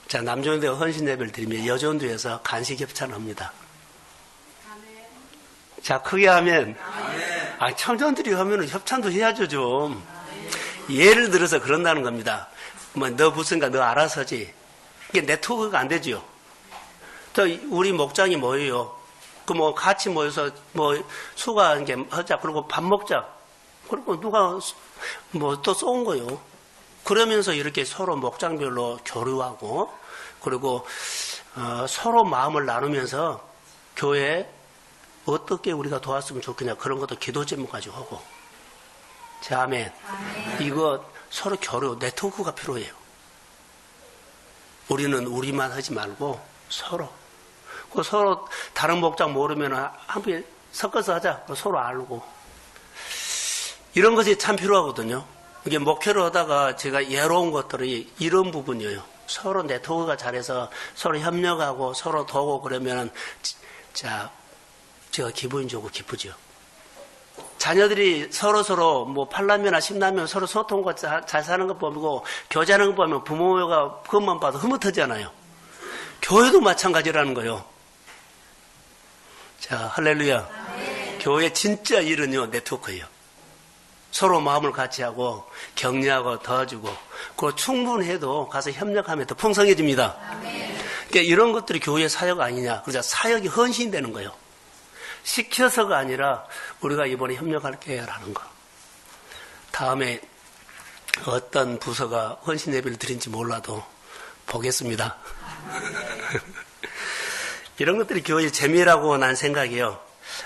자, 남전도가 헌신 예배를 드리면 여전도에서 간식 협찬을 합니다. 자, 크게 하면, 청전들이 하면은 협찬도 해야죠, 좀. 예를 들어서 그런다는 겁니다. 너 부서인가 너 알아서지. 이게 네트워크가 안 되죠. 또 우리 목장이 뭐예요? 그 뭐 같이 모여서 뭐 수가 이제 하자. 그리고 밥 먹자. 그리고 누가 뭐 또 쏜 거요. 그러면서 이렇게 서로 목장별로 교류하고 그리고 서로 마음을 나누면서 교회에 어떻게 우리가 도왔으면 좋겠냐 그런 것도 기도 제목 가지고 하고. 자, 아멘. 이거 서로 교류 네트워크가 필요해요. 우리는 우리만 하지 말고 서로 다른 목장 모르면 한번 섞어서 하자. 서로 알고. 이런 것이 참 필요하거든요. 이게 목회를 하다가 제가 예로운 것들이 이런 부분이에요. 서로 네트워크가 잘해서 서로 협력하고 서로 도고 그러면 자, 제가 기분이 좋고 기쁘죠. 자녀들이 서로 뭐 팔남매나 십남매 서로 소통과 잘 사는 거 보고 교제하는 거 보면 부모가 그것만 봐도 흐뭇하잖아요. 교회도 마찬가지라는 거예요. 자, 할렐루야. 교회 진짜 일은요, 네트워크예요. 서로 마음을 같이 하고 격려하고 도와주고 그거 충분해도 가서 협력하면 더 풍성해집니다. 그러니까 이런 것들이 교회 사역 아니냐. 그래서 사역이 헌신되는 거예요. 시켜서가 아니라 우리가 이번에 협력할게 라는 거. 다음에 어떤 부서가 헌신 예배를 드린지 몰라도 보겠습니다. 이런 것들이 교회의 재미라고 난 생각해요.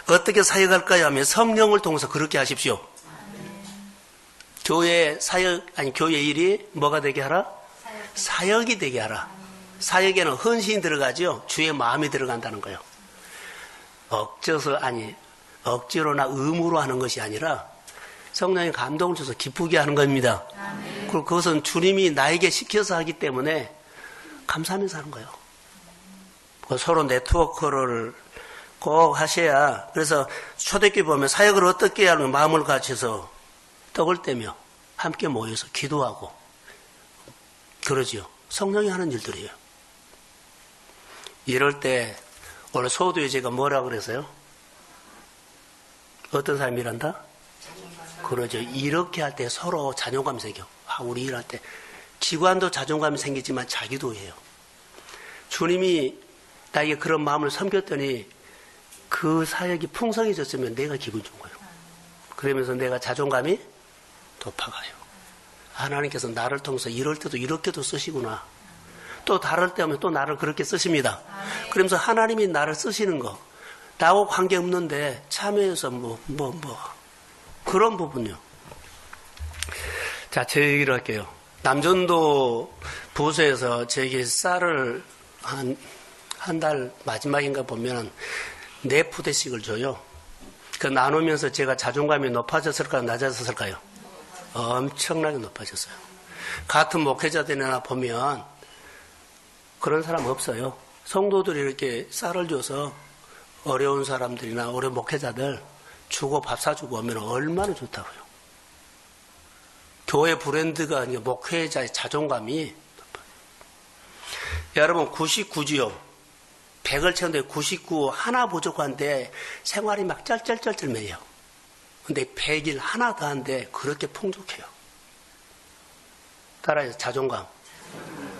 어떻게 사역할까요 하면 성령을 통해서 그렇게 하십시오. 교회 사역, 아니 교회 일이 뭐가 되게 하라? 사역이 되게 하라. 사역에는 헌신이 들어가죠. 주의 마음이 들어간다는 거예요. 억지로나 의무로 하는 것이 아니라 성령의 감동을 줘서 기쁘게 하는 겁니다. 그리고 그것은 주님이 나에게 시켜서 하기 때문에 감사하면서 하는 거예요. 서로 네트워크를 꼭 하셔야. 그래서 초대교회 보면 사역을 어떻게 하는 마음을 갖춰서 떡을 떼며 함께 모여서 기도하고 그러지요. 성령이 하는 일들이에요. 이럴 때 오늘 소도에 제가 뭐라고 그랬어요? 어떤 사람이 일한다? 그러죠. 이렇게 할 때 서로 자존감이 생겨. 우리 일할 때 기관도 자존감이 생기지만 자기도 해요. 주님이 나에게 그런 마음을 섬겼더니 그 사역이 풍성해졌으면 내가 기분 좋은 거예요. 그러면서 내가 자존감이 높아가요. 하나님께서 나를 통해서 이럴 때도 이렇게도 쓰시구나. 또 다를 때 하면 또 나를 그렇게 쓰십니다. 그러면서 하나님이 나를 쓰시는 거 나하고 관계없는데 참여해서 그런 부분요. 자, 제 얘기를 할게요. 남전도 부서에서 저에게 쌀을 한 달 마지막인가 보면 4푸대씩을 줘요. 그 나누면서 제가 자존감이 높아졌을까요? 낮아졌을까요? 엄청나게 높아졌어요. 같은 목회자들이나 보면 그런 사람 없어요. 성도들이 이렇게 쌀을 줘서 어려운 사람들이나 어려운 목회자들 주고 밥 사주고 오면 얼마나 좋다고요. 교회 브랜드가 아니라 목회자의 자존감이 높아요. 여러분 99지요. 100을 채우는데 99 하나 부족한데 생활이 막 쩔쩔쩔쩔 매요. 근데 100일 하나 더한데 그렇게 풍족해요. 따라해서 자존감.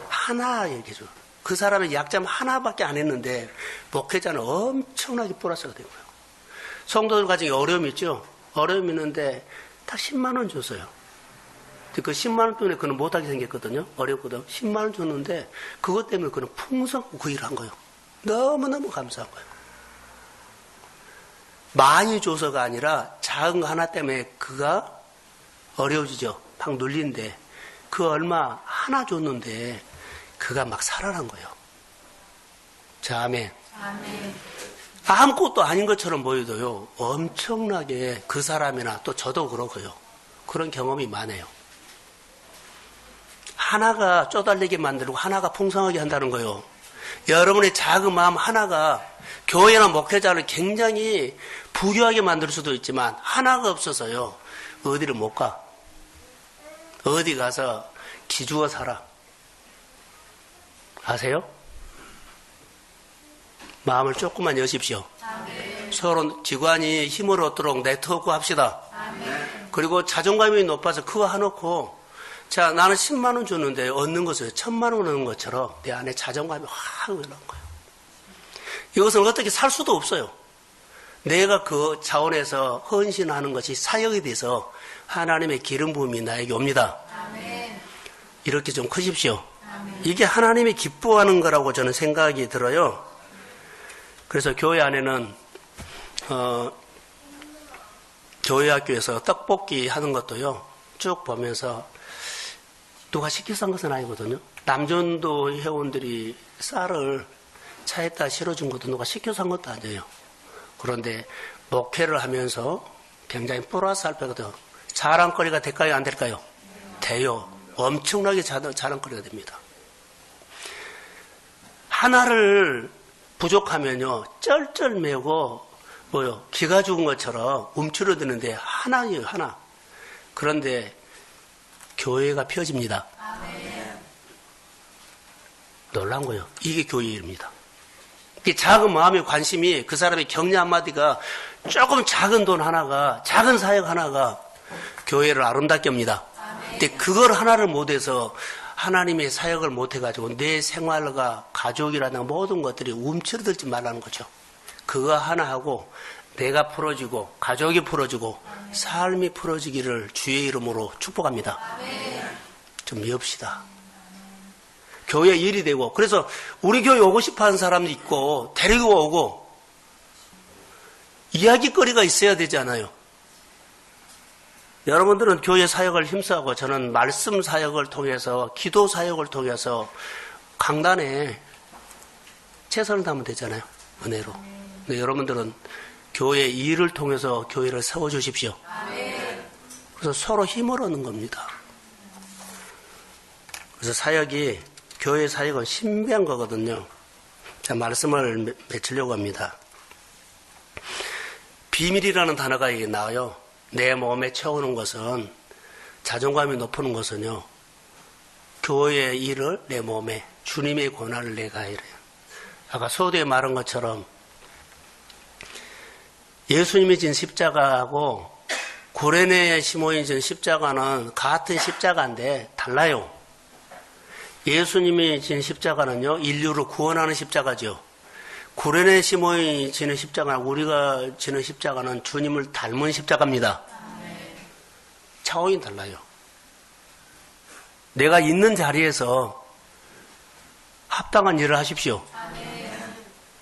하나 얘기해줘. 그 사람의 약점 하나밖에 안 했는데 목회자는 엄청나게 플러스가 된 거예요. 성도들 가정에 어려움이 있죠. 어려움이 있는데 딱 10만 원 줬어요. 그 10만 원 때문에 그는 못하게 생겼거든요. 어렵거든. 10만 원 줬는데 그것 때문에 그는 풍성하고 그 일을 한 거예요. 너무너무 감사한 거예요. 많이 줘서가 아니라 작은 거 하나 때문에 그가 어려워지죠. 막 눌리는데 그 얼마 하나 줬는데 그가 막 살아난 거예요. 자, 아멘. 아무것도 아닌 것처럼 보여도요. 엄청나게 그 사람이나 또 저도 그렇고요. 그런 경험이 많아요. 하나가 쪼달리게 만들고 하나가 풍성하게 한다는 거예요. 여러분의 작은 마음 하나가 교회나 목회자를 굉장히 부유하게 만들 수도 있지만 하나가 없어서요. 어디를 못 가. 어디 가서 기죽어 살아. 아세요? 마음을 조금만 여십시오. 아멘. 서로 기관이 힘을 얻도록 네트워크 합시다. 아멘. 그리고 자존감이 높아서 그거 해놓고 자, 나는 10만 원 줬는데 얻는 것을 1000만 원 얻는 것처럼 내 안에 자존감이 확 올라온 거예요. 이것은 어떻게 살 수도 없어요. 내가 그 차원에서 헌신하는 것이 사역이 돼서 하나님의 기름 부음이 나에게 옵니다. 아멘. 이렇게 좀 크십시오. 아멘. 이게 하나님이 기뻐하는 거라고 저는 생각이 들어요. 그래서 교회 안에는 교회 학교에서 떡볶이 하는 것도요, 쭉 보면서 누가 시켜서 한 것은 아니거든요. 남전도 회원들이 쌀을 차에다 실어준 것도 누가 시켜서 한 것도 아니에요. 그런데 목회를 하면서 굉장히 플러스 알파거든. 자랑거리가 될까요? 안 될까요? 돼요. 엄청나게 자랑거리가 됩니다. 하나를 부족하면요, 쩔쩔매고 기가 죽은 것처럼 움츠러드는데 하나예요, 하나. 그런데 교회가 펴집니다. 놀란 거예요. 이게 교회의 일입니다. 이 작은 마음의 관심이 그 사람의 격려 한마디가 조금 작은 돈 하나가, 작은 사역 하나가 교회를 아름답게 합니다. 근데 그걸 하나를 못해서 하나님의 사역을 못해가지고 내 생활과 가족이라는 모든 것들이 움츠러들지 말라는 거죠. 그거 하나 하고 내가 풀어지고 가족이 풀어지고 삶이 풀어지기를 주의 이름으로 축복합니다. 좀 엽시다. 교회 일이 되고, 그래서 우리 교회 오고 싶어 하는 사람도 있고 데리고 오고 이야기거리가 있어야 되잖아요. 여러분들은 교회 사역을 힘써하고 저는 말씀 사역을 통해서, 기도 사역을 통해서 강단에 최선을 다하면 되잖아요. 은혜로. 근데 여러분들은 교회 일을 통해서 교회를 세워주십시오. 그래서 서로 힘을 얻는 겁니다. 그래서 사역이, 교회 사역은 신비한 거거든요. 자, 말씀을 맺으려고 합니다. 비밀이라는 단어가 여기 나와요. 내 몸에 채우는 것은, 자존감이 높은 것은요, 교회의 일을 내 몸에, 주님의 권한을 내가 이래요. 아까 소도에 말한 것처럼 예수님이 진 십자가하고 구레네 시몬이 진 십자가는 같은 십자가인데 달라요. 예수님이 진 십자가는요, 인류를 구원하는 십자가죠. 구레네 시몬이 지는 십자가는, 우리가 지는 십자가는 주님을 닮은 십자가입니다. 차원이 달라요. 내가 있는 자리에서 합당한 일을 하십시오.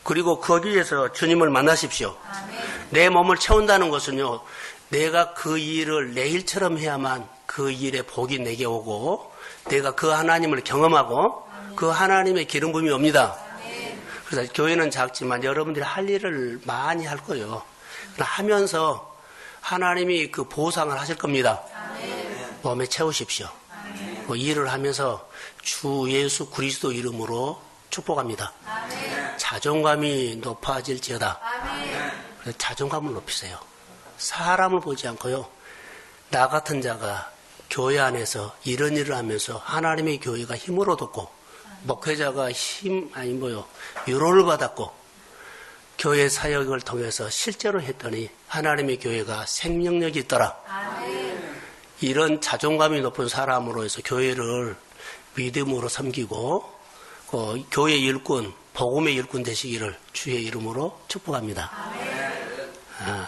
그리고 거기에서 주님을 만나십시오. 내 몸을 채운다는 것은요, 내가 그 일을 내 일처럼 해야만 그 일의 복이 내게 오고 내가 그 하나님을 경험하고 그 하나님의 기름 부음이 옵니다. 그래서 교회는 작지만 여러분들이 할 일을 많이 할 거예요. 하면서 하나님이 그 보상을 하실 겁니다. 몸에 채우십시오. 그 일을 하면서 주 예수 그리스도 이름으로 축복합니다. 자존감이 높아질지어다. 그래서 자존감을 높이세요. 사람을 보지 않고요, 나 같은 자가 교회 안에서 이런 일을 하면서 하나님의 교회가 힘을 얻었고, 목회자가 위로를 받았고, 교회 사역을 통해서 실제로 했더니 하나님의 교회가 생명력이 있더라. 이런 자존감이 높은 사람으로 해서 교회를 믿음으로 섬기고, 교회 일꾼, 복음의 일꾼 되시기를 주의 이름으로 축복합니다.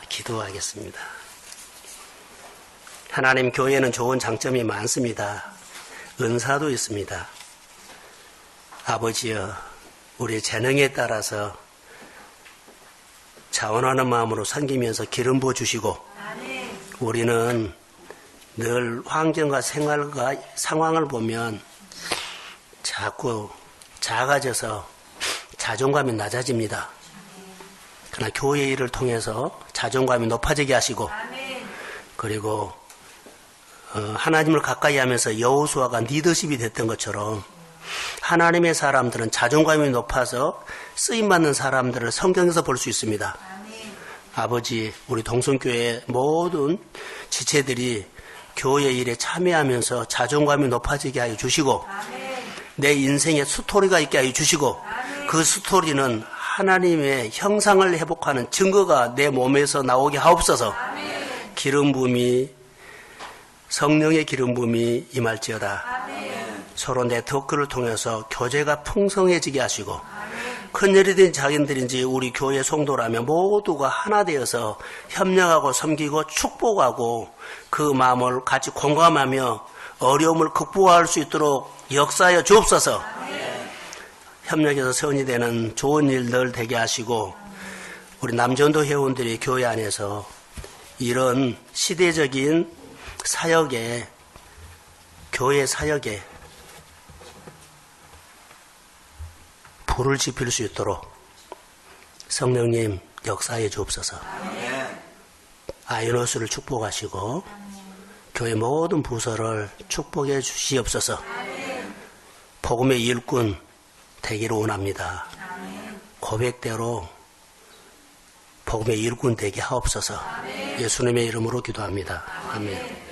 기도하겠습니다. 하나님, 교회는 좋은 장점이 많습니다. 은사도 있습니다. 아버지여, 우리의 재능에 따라서 자원하는 마음으로 섬기면서 기름 부어주시고, 우리는 늘 환경과 생활과 상황을 보면 자꾸 작아져서 자존감이 낮아집니다. 그러나 교회 일을 통해서 자존감이 높아지게 하시고, 그리고 하나님을 가까이 하면서 여호수아가 리더십이 됐던 것처럼 하나님의 사람들은 자존감이 높아서 쓰임받는 사람들을 성경에서 볼 수 있습니다. 아버지, 우리 동성교회 모든 지체들이 교회 일에 참여하면서 자존감이 높아지게 하여 주시고, 내 인생에 스토리가 있게 하여 주시고, 그 스토리는 하나님의 형상을 회복하는 증거가 내 몸에서 나오게 하옵소서. 기름 부음이, 성령의 기름 부음이 임할지어다. 서로 네트워크를 통해서 교제가 풍성해지게 하시고, 큰일이든 작은일인지 우리 교회 성도라면 모두가 하나 되어서 협력하고 섬기고 축복하고 그 마음을 같이 공감하며 어려움을 극복할 수 있도록 역사하여 주옵소서. 협력해서 선이 되는 좋은 일들 되게 하시고 우리 남전도 회원들이 교회 안에서 이런 시대적인 사역에 교회 사역에 불을 지필 수 있도록 성령님 역사해 주옵소서. 아이노스를 축복하시고 교회 모든 부서를 축복해 주시옵소서. 복음의 일꾼 되기를 원합니다. 고백대로 복음의 일꾼 되게 하옵소서. 예수님의 이름으로 기도합니다. 아멘.